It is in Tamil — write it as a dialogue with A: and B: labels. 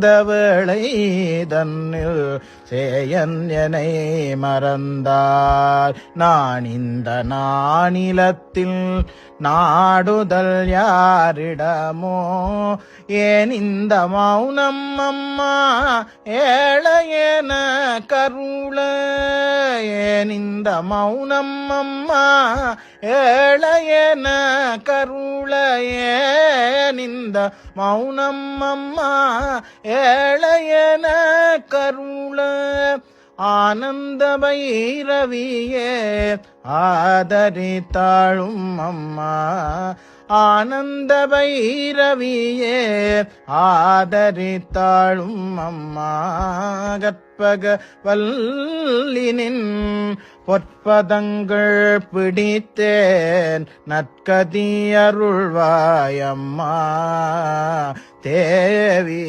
A: சேர்ந்த வேளை தன்னில் சேயன்யனை மறந்தார். நான் இந்த நானிலத்தில் நாடுதல் யாரிடமோ, ஏன் இந்த மௌனம் அம்மா ஏழையென கருள, ஏன் இந்த மௌனம் அம்மா ஏழையென கருள, ஏன் இந்த மௌனம் அம்மா ஏழையென கருள. ஆனந்த பைரவியே ஆதரித்தாளும் அம்மா, ஆனந்த பைரவியே ஆதரித்தாளும் அம்மா. கற்பக வல்லினின் பொற்பதங்கள் பிடித்தேன் நற்கதி அருள்வாயம்மா தேவி.